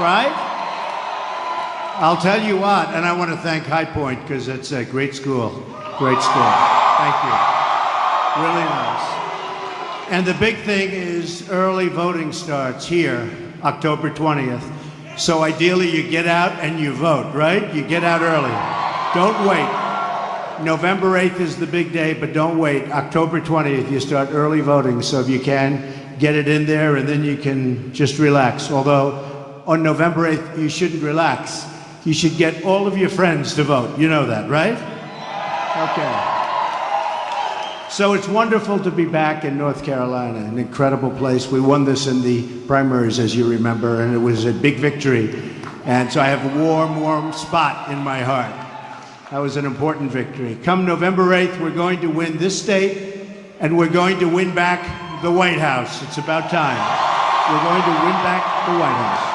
right? I'll tell you what, and I want to thank High Point because it's a great school. Great school. Thank you. Really nice. And the big thing is early voting starts here, October 20th. So ideally you get out and you vote, right? You get out early. Don't wait. November 8th is the big day, but don't wait. October 20th, you start early voting. So if you can, get it in there and then you can just relax. Although on November 8th, you shouldn't relax. You should get all of your friends to vote. You know that, right? Okay. So it's wonderful to be back in North Carolina, an incredible place. We won this in the primaries, as you remember, and it was a big victory. And so I have a warm, warm spot in my heart. That was an important victory. Come November 8th, we're going to win this state, and we're going to win back the White House. It's about time. We're going to win back the White House.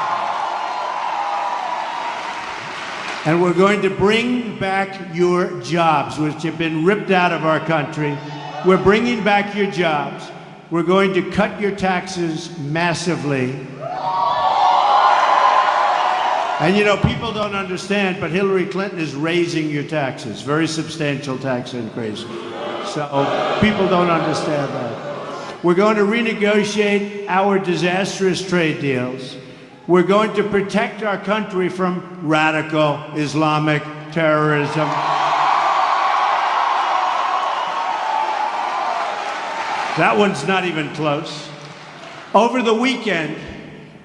And we're going to bring back your jobs, which have been ripped out of our country. We're bringing back your jobs. We're going to cut your taxes massively. And you know, people don't understand, but Hillary Clinton is raising your taxes, very substantial tax increase. So people don't understand that. We're going to renegotiate our disastrous trade deals. We're going to protect our country from radical Islamic terrorism. That one's not even close. Over the weekend,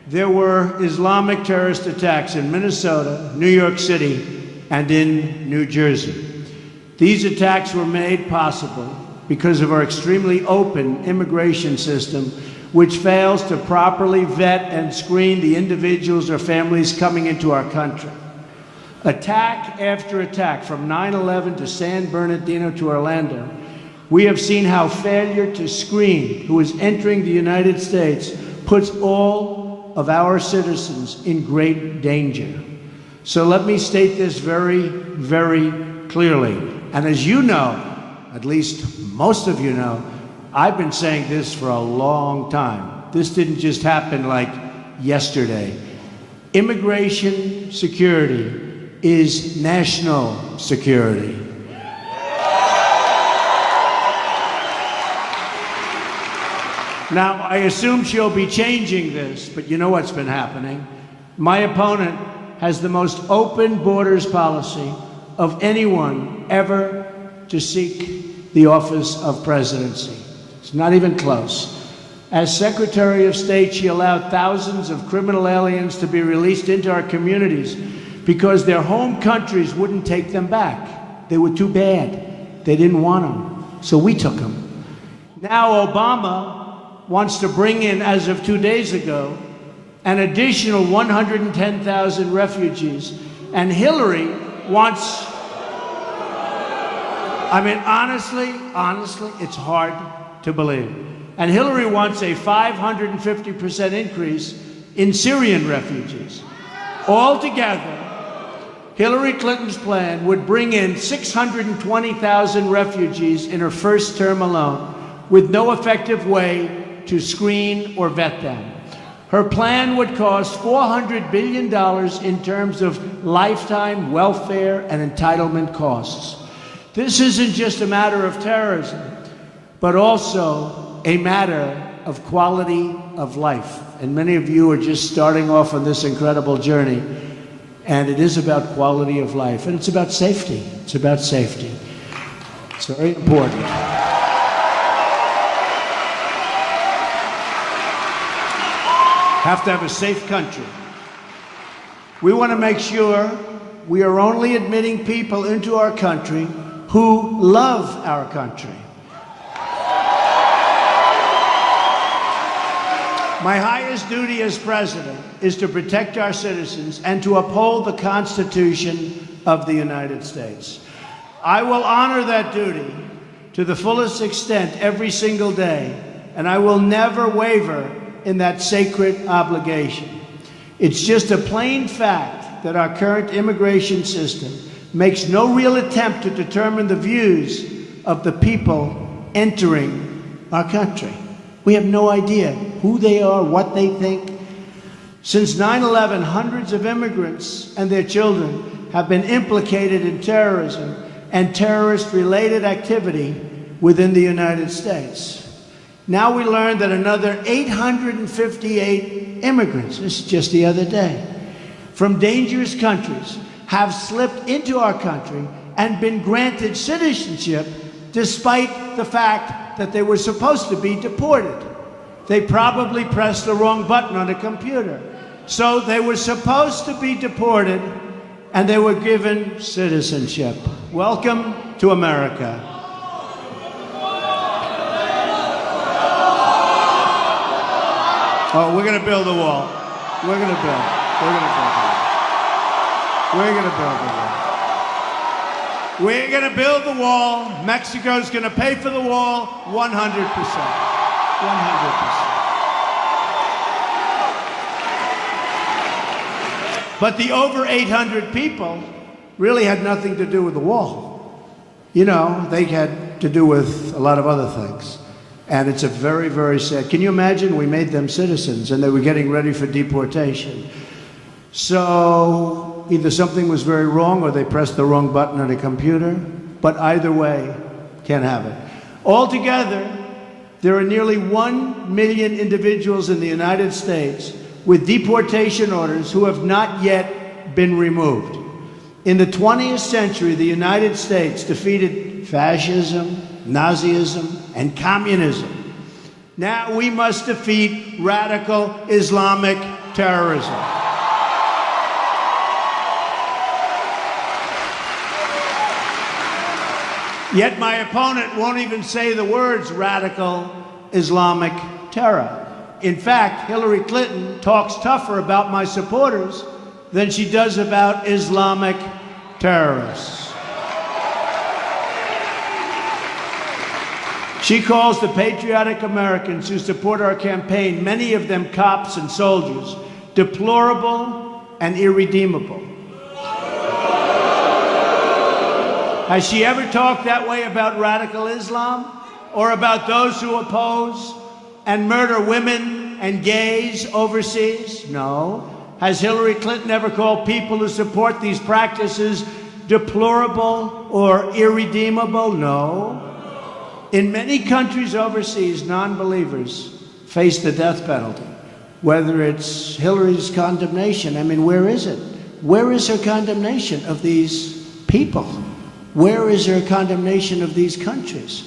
there were Islamic terrorist attacks in Minnesota, New York City, and in New Jersey. These attacks were made possible because of our extremely open immigration system, which fails to properly vet and screen the individuals or families coming into our country. Attack after attack, from 9/11 to San Bernardino to Orlando, we have seen how failure to screen who is entering the United States puts all of our citizens in great danger. So let me state this very, very clearly. And as you know, at least most of you know, I've been saying this for a long time. This didn't just happen like yesterday. Immigration security is national security. Now, I assume she'll be changing this, but you know what's been happening. My opponent has the most open borders policy of anyone ever to seek the office of presidency. It's not even close. As Secretary of State, she allowed thousands of criminal aliens to be released into our communities because their home countries wouldn't take them back. They were too bad. They didn't want them. So we took them. Now Obama wants to bring in, as of 2 days ago, an additional 110,000 refugees. And Hillary wants, I mean, honestly, it's hard to believe. And Hillary wants a 550% increase in Syrian refugees. Altogether, Hillary Clinton's plan would bring in 620,000 refugees in her first term alone, with no effective way to screen or vet them. Her plan would cost $400 billion in terms of lifetime welfare and entitlement costs. This isn't just a matter of terrorism, but also a matter of quality of life. And many of you are just starting off on this incredible journey, and it is about quality of life, and it's about safety. It's about safety. It's very important. Have to have a safe country. We want to make sure we are only admitting people into our country who love our country. My highest duty as president is to protect our citizens and to uphold the Constitution of the United States. I will honor that duty to the fullest extent every single day, and I will never waver in that sacred obligation. It's just a plain fact that our current immigration system makes no real attempt to determine the views of the people entering our country. We have no idea who they are, what they think. Since 9/11, hundreds of immigrants and their children have been implicated in terrorism and terrorist-related activity within the United States. Now we learned that another 858 immigrants, this is just the other day, from dangerous countries have slipped into our country and been granted citizenship despite the fact that they were supposed to be deported. They probably pressed the wrong button on a computer. So they were supposed to be deported and they were given citizenship. Welcome to America. Oh, we're going to build a wall. We're going to build. We're going to build a wall. We're going to build a wall. We're going to build the wall. Mexico's going to pay for the wall 100%. 100%. But the over 800 people really had nothing to do with the wall. You know, they had to do with a lot of other things. And it's a very, very sad. Can you imagine? We made them citizens and they were getting ready for deportation. So either something was very wrong or they pressed the wrong button on a computer. But either way, can't have it. Altogether, there are nearly 1 million individuals in the United States with deportation orders who have not yet been removed. In the 20th century, the United States defeated fascism, Nazism, and communism. Now we must defeat radical Islamic terrorism. Yet my opponent won't even say the words radical Islamic terror. In fact, Hillary Clinton talks tougher about my supporters than she does about Islamic terrorists. She calls the patriotic Americans who support our campaign, many of them cops and soldiers, deplorable and irredeemable. Has she ever talked that way about radical Islam or about those who oppose and murder women and gays overseas? No. Has Hillary Clinton ever called people who support these practices deplorable or irredeemable? No. In many countries overseas, non-believers face the death penalty. Whether it's Hillary's condemnation, I mean, where is it? Where is her condemnation of these people? Where is her condemnation of these countries?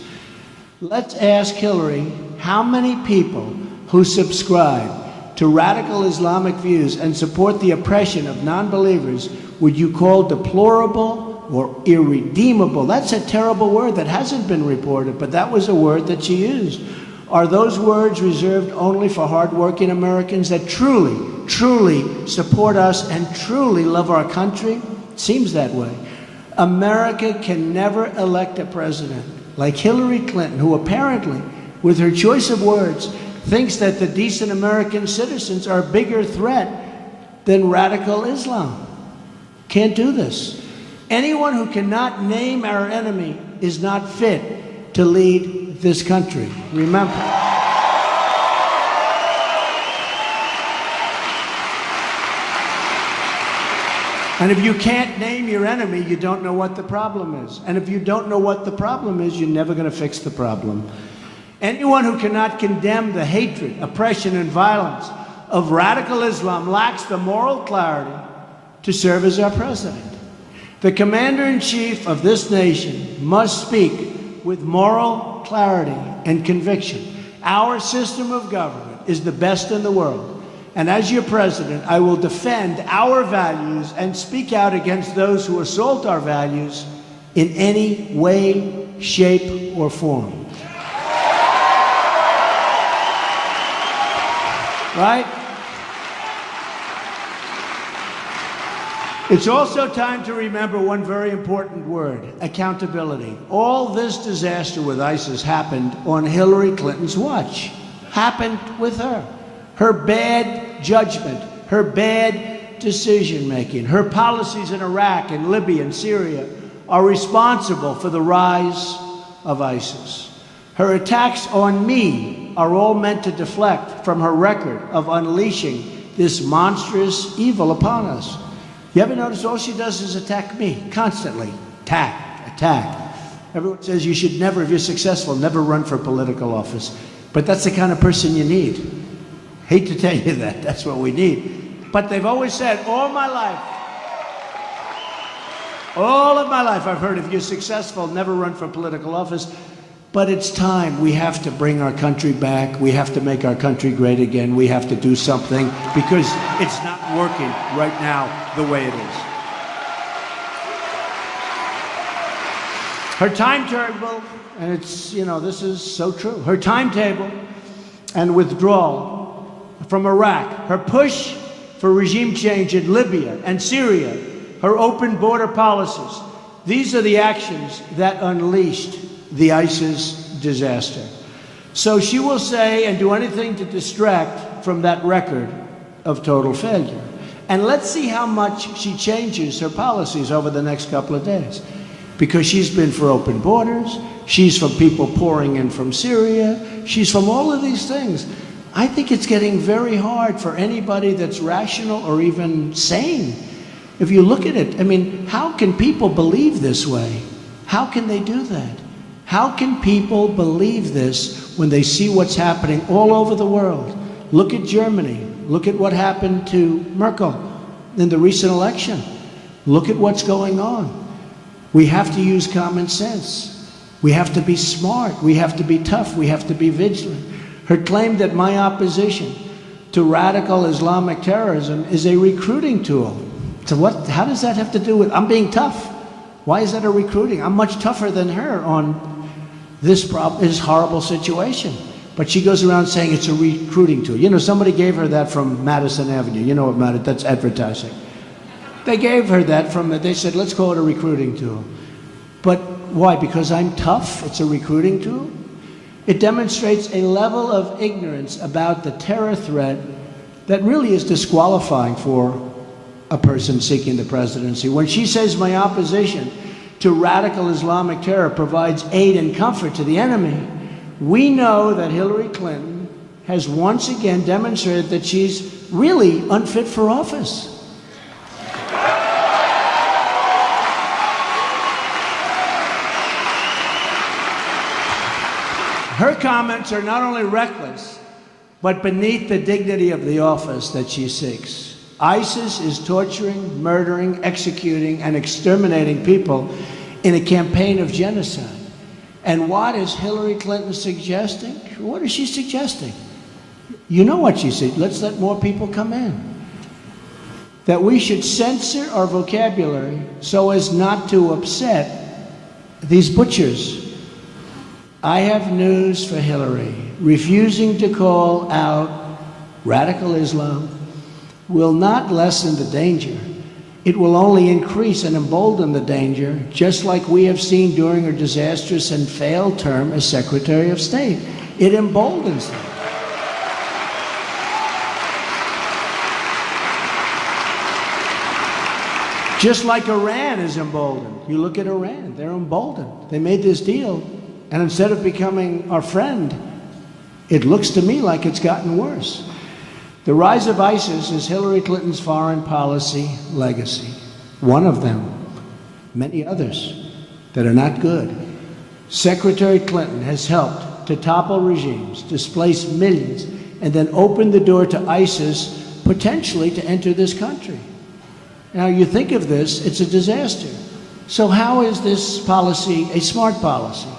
Let's ask Hillary how many people who subscribe to radical Islamic views and support the oppression of non-believers would you call deplorable or irredeemable? That's a terrible word that hasn't been reported, but that was a word that she used. Are those words reserved only for hardworking Americans that truly, truly support us and truly love our country? It seems that way. America can never elect a president like Hillary Clinton, who apparently, with her choice of words, thinks that the decent American citizens are a bigger threat than radical Islam. Can't do this. Anyone who cannot name our enemy is not fit to lead this country. Remember. And if you can't name your enemy, you don't know what the problem is. And if you don't know what the problem is, you're never going to fix the problem. Anyone who cannot condemn the hatred, oppression, and violence of radical Islam lacks the moral clarity to serve as our president. The commander-in-chief of this nation must speak with moral clarity and conviction. Our system of government is the best in the world. And as your president, I will defend our values and speak out against those who assault our values in any way, shape, or form. Right? It's also time to remember one very important word: accountability. All this disaster with ISIS happened on Hillary Clinton's watch. Happened with her. Her bad judgment, her bad decision-making, her policies in Iraq and Libya and Syria are responsible for the rise of ISIS. Her attacks on me are all meant to deflect from her record of unleashing this monstrous evil upon us. You ever notice all she does is attack me constantly? Attack. Everyone says you should never, if you're successful, never run for political office. But that's the kind of person you need. Hate to tell you that, that's what we need. But they've always said, all of my life, I've heard if you're successful, never run for political office. But it's time. We have to bring our country back. We have to make our country great again. We have to do something because it's not working right now the way it is. Her timetable, and it's, this is so true. Her timetable and withdrawal from Iraq, her push for regime change in Libya and Syria, her open border policies. These are the actions that unleashed the ISIS disaster. So she will say and do anything to distract from that record of total failure. And let's see how much she changes her policies over the next couple of days. Because she's been for open borders, she's from people pouring in from Syria, she's from all of these things. I think it's getting very hard for anybody that's rational or even sane. If you look at it, I mean, how can people believe this way? How can they do that? How can people believe this when they see what's happening all over the world? Look at Germany. Look at what happened to Merkel in the recent election. Look at what's going on. We have to use common sense. We have to be smart. We have to be tough. We have to be vigilant. Her claim that my opposition to radical Islamic terrorism is a recruiting tool. So how does that have to do with, I'm being tough? Why is that a recruiting? I'm much tougher than her on this horrible situation. But she goes around saying it's a recruiting tool. Somebody gave her that from Madison Avenue. You know what, that's advertising. They gave her that they said, let's call it a recruiting tool. But why? Because I'm tough? It's a recruiting tool? It demonstrates a level of ignorance about the terror threat that really is disqualifying for a person seeking the presidency. When she says my opposition to radical Islamic terror provides aid and comfort to the enemy, we know that Hillary Clinton has once again demonstrated that she's really unfit for office. Her comments are not only reckless, but beneath the dignity of the office that she seeks. ISIS is torturing, murdering, executing, and exterminating people in a campaign of genocide. And what is Hillary Clinton suggesting? What is she suggesting? You know what she said. Let's let more people come in. That we should censor our vocabulary so as not to upset these butchers. I have news for Hillary. Refusing to call out radical Islam will not lessen the danger. It will only increase and embolden the danger, just like we have seen during her disastrous and failed term as Secretary of State. It emboldens them. Just like Iran is emboldened. You look at Iran, they're emboldened. They made this deal, and instead of becoming our friend, it looks to me like it's gotten worse. The rise of ISIS is Hillary Clinton's foreign policy legacy. One of them, many others that are not good. Secretary Clinton has helped to topple regimes, displace millions, and then open the door to ISIS potentially to enter this country. Now you think of this, it's a disaster. So how is this policy a smart policy?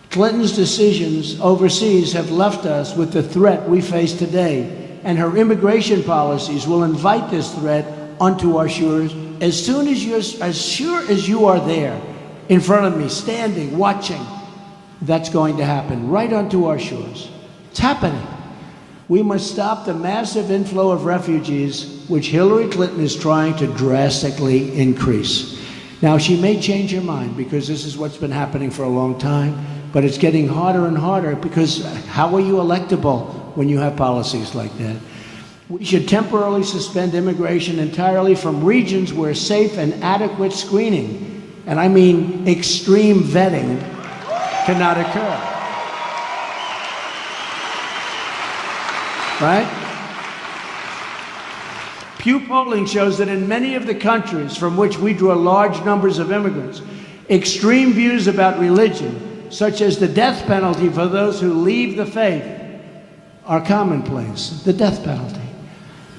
Clinton's decisions overseas have left us with the threat we face today, and her immigration policies will invite this threat onto our shores as sure as you are there in front of me, standing, watching. That's going to happen right onto our shores. It's happening. We must stop the massive inflow of refugees, which Hillary Clinton is trying to drastically increase. Now, she may change her mind because this is what's been happening for a long time, but it's getting harder and harder because how are you electable when you have policies like that? We should temporarily suspend immigration entirely from regions where safe and adequate screening, and I mean extreme vetting, cannot occur. Right? Pew polling shows that in many of the countries from which we draw large numbers of immigrants, extreme views about religion, such as the death penalty for those who leave the faith, are commonplace. The death penalty.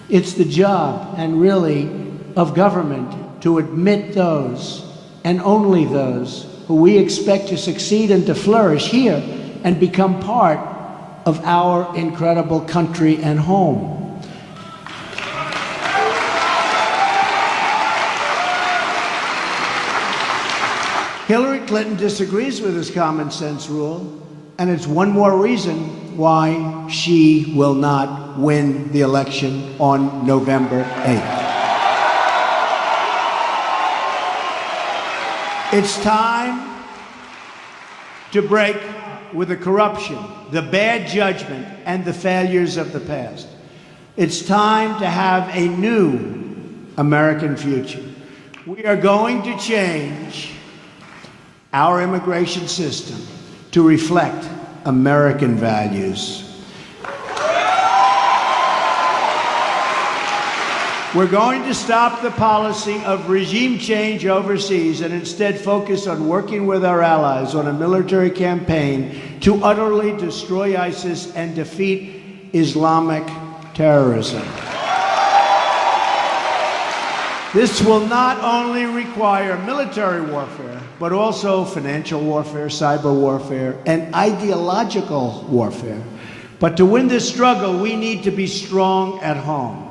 It's the job, and really, of government to admit those, and only those, who we expect to succeed and to flourish here and become part of our incredible country and home. Hillary Clinton disagrees with this common sense rule, and it's one more reason why she will not win the election on November 8th. It's time to break with the corruption, the bad judgment, and the failures of the past. It's time to have a new American future. We are going to change our immigration system to reflect American values. We're going to stop the policy of regime change overseas and instead focus on working with our allies on a military campaign to utterly destroy ISIS and defeat Islamic terrorism. This will not only require military warfare, but also financial warfare, cyber warfare, and ideological warfare. But to win this struggle, we need to be strong at home.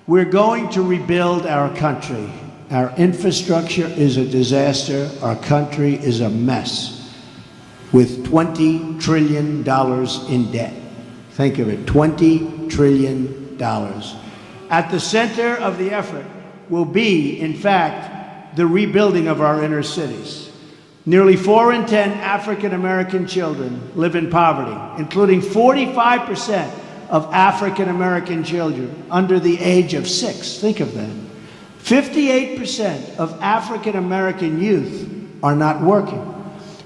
We're going to rebuild our country. Our infrastructure is a disaster. Our country is a mess with $20 trillion in debt. Think of it, $20 trillion. At the center of the effort will be, in fact, the rebuilding of our inner cities. Nearly 4 in 10 African American children live in poverty, including 45% of African American children under the age of 6. Think of that. 58% of African American youth are not working.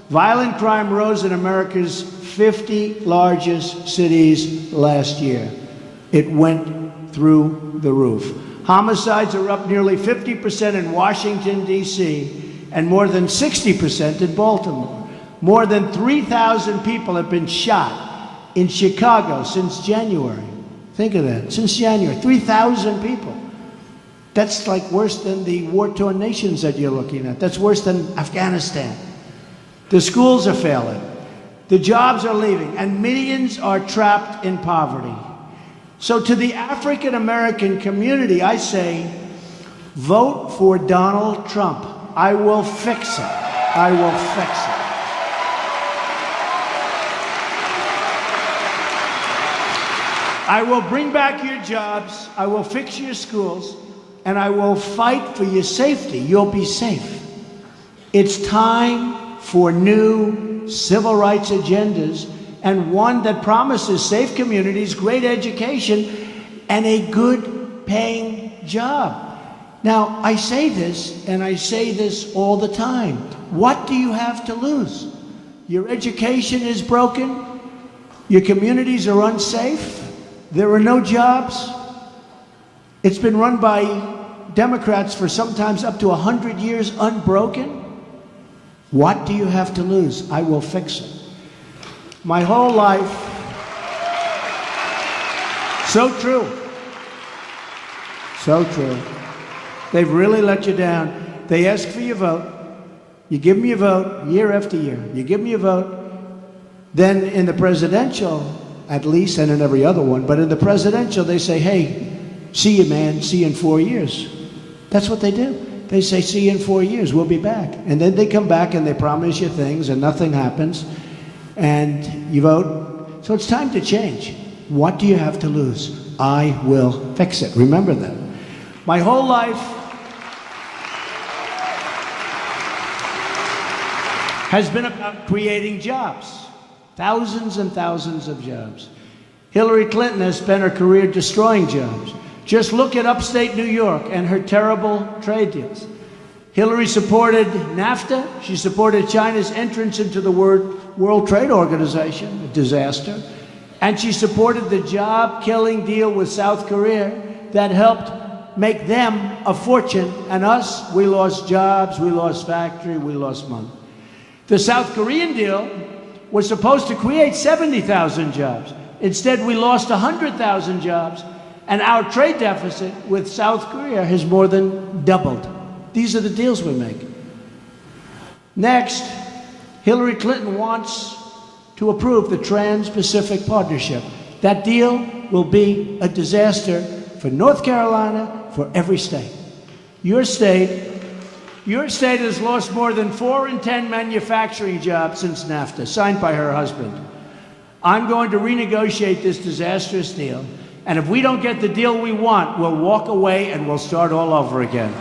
Violent crime rose in America's 50 largest cities last year. It went through the roof. Homicides are up nearly 50% in Washington, D.C., and more than 60% in Baltimore. More than 3,000 people have been shot in Chicago since January. Think of that, since January, 3,000 people. That's like worse than the war-torn nations that you're looking at. That's worse than Afghanistan. The schools are failing. The jobs are leaving, and millions are trapped in poverty. So to the African American community, I say, vote for Donald Trump. I will fix it. I will fix it. I will bring back your jobs. I will fix your schools. And I will fight for your safety. You'll be safe. It's time for new civil rights agendas, and one that promises safe communities, great education, and a good paying job. Now, I say this, and I say this all the time. What do you have to lose? Your education is broken. Your communities are unsafe. There are no jobs. It's been run by Democrats for sometimes up to 100 years unbroken. What do you have to lose? I will fix it. My whole life, so true, so true. They've really let you down. They ask for your vote. You give them your vote year after year. You give them your vote. Then in the presidential, at least, and in every other one, but in the presidential, they say, hey, see you, man, see you in 4 years. That's what they do. They say, see you in 4 years, we'll be back. And then they come back and they promise you things and nothing happens. And you vote. So it's time to change. What do you have to lose? I will fix it. Remember that. My whole life has been about creating jobs. Thousands and thousands of jobs. Hillary Clinton has spent her career destroying jobs. Just look at upstate New York and her terrible trade deals. Hillary supported NAFTA. She supported China's entrance into the World Trade Organization, a disaster. And she supported the job-killing deal with South Korea that helped make them a fortune, and us, we lost jobs, we lost factory, we lost money. The South Korean deal was supposed to create 70,000 jobs. Instead, we lost 100,000 jobs, and our trade deficit with South Korea has more than doubled. These are the deals we make. Next, Hillary Clinton wants to approve the Trans-Pacific Partnership. That deal will be a disaster for North Carolina, for every state. Your state has lost more than 4 in 10 manufacturing jobs since NAFTA, signed by her husband. I'm going to renegotiate this disastrous deal, and if we don't get the deal we want, we'll walk away and we'll start all over again.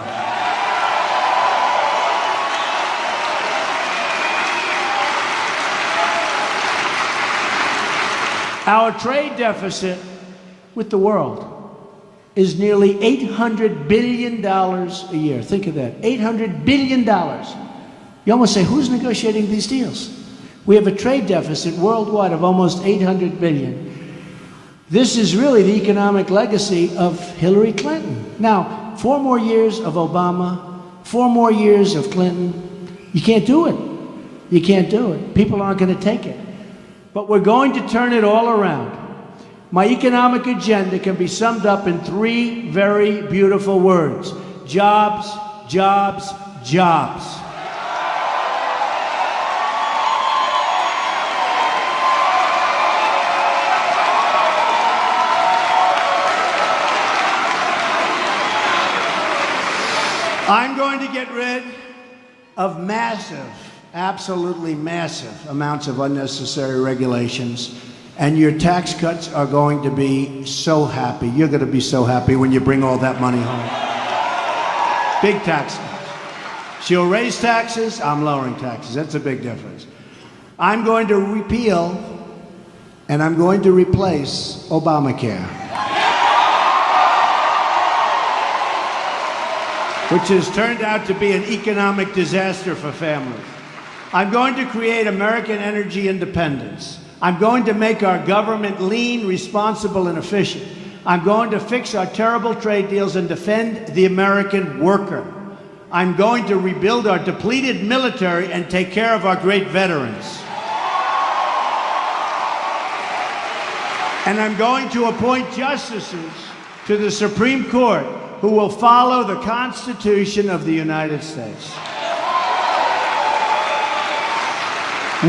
Our trade deficit with the world is nearly $800 billion a year. Think of that, $800 billion. You almost say, who's negotiating these deals? We have a trade deficit worldwide of almost $800 billion. This is really the economic legacy of Hillary Clinton. Now, 4 more years of Obama, 4 more years of Clinton, you can't do it. You can't do it. People aren't going to take it. But we're going to turn it all around. My economic agenda can be summed up in 3 very beautiful words: jobs, jobs, jobs. I'm going to get rid of massive, absolutely massive amounts of unnecessary regulations. And your tax cuts are going to be so happy. You're going to be so happy when you bring all that money home. Big tax cuts. She'll raise taxes, I'm lowering taxes. That's a big difference. I'm going to repeal and I'm going to replace Obamacare, which has turned out to be an economic disaster for families. I'm going to create American energy independence. I'm going to make our government lean, responsible, and efficient. I'm going to fix our terrible trade deals and defend the American worker. I'm going to rebuild our depleted military and take care of our great veterans. And I'm going to appoint justices to the Supreme Court who will follow the Constitution of the United States.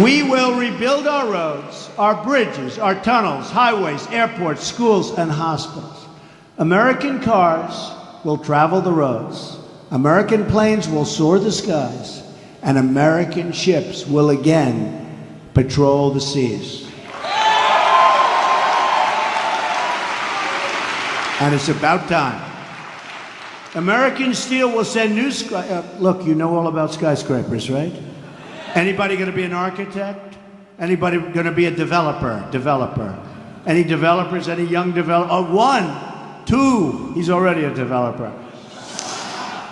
We will rebuild our roads, our bridges, our tunnels, highways, airports, schools, and hospitals. American cars will travel the roads. American planes will soar the skies. And American ships will again patrol the seas. And it's about time. American steel will send new look, you know all about skyscrapers, right? Anybody going to be an architect? Anybody going to be a developer? Any developers? Any young developer? Oh, 1, 2. He's already a developer.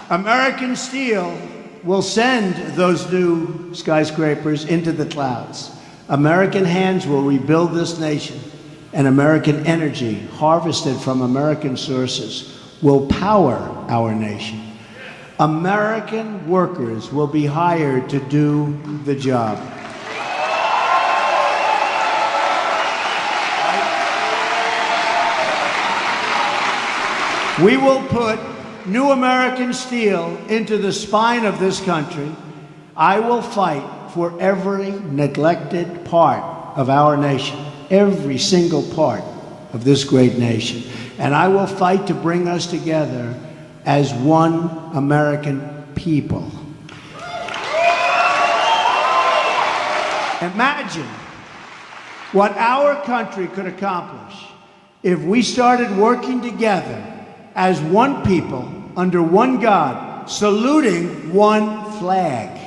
American Steel will send those new skyscrapers into the clouds. American hands will rebuild this nation, and American energy, harvested from American sources, will power our nation. American workers will be hired to do the job. We will put new American steel into the spine of this country. I will fight for every neglected part of our nation, every single part of this great nation. And I will fight to bring us together as one American people. Imagine what our country could accomplish if we started working together as one people, under one God, saluting one flag.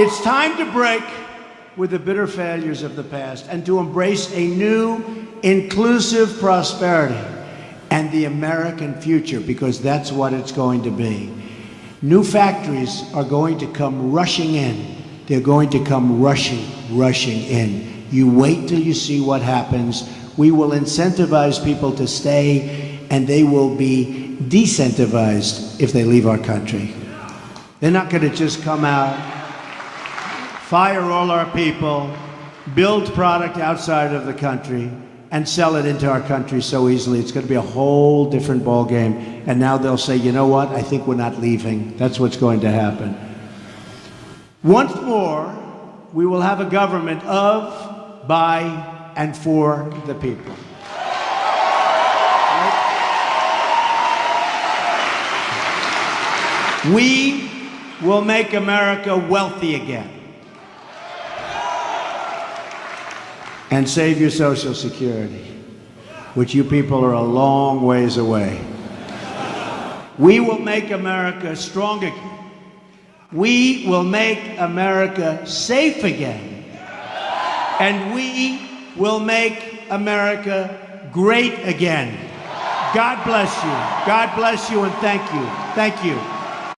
It's time to break with the bitter failures of the past and to embrace a new inclusive prosperity, and the American future, because that's what it's going to be. New factories are going to come rushing in. They're going to come rushing in. You wait till you see what happens. We will incentivize people to stay, and they will be decentivized if they leave our country. They're not going to just come out, fire all our people, build product outside of the country, and sell it into our country so easily. It's going to be a whole different ballgame. And now they'll say, you know what? I think we're not leaving. That's what's going to happen. Once more, we will have a government of, by, and for the people. We will make America wealthy again. And save your Social Security, which you people are a long ways away. We will make America strong again. We will make America safe again. And we will make America great again. God bless you. God bless you, and thank you. Thank you.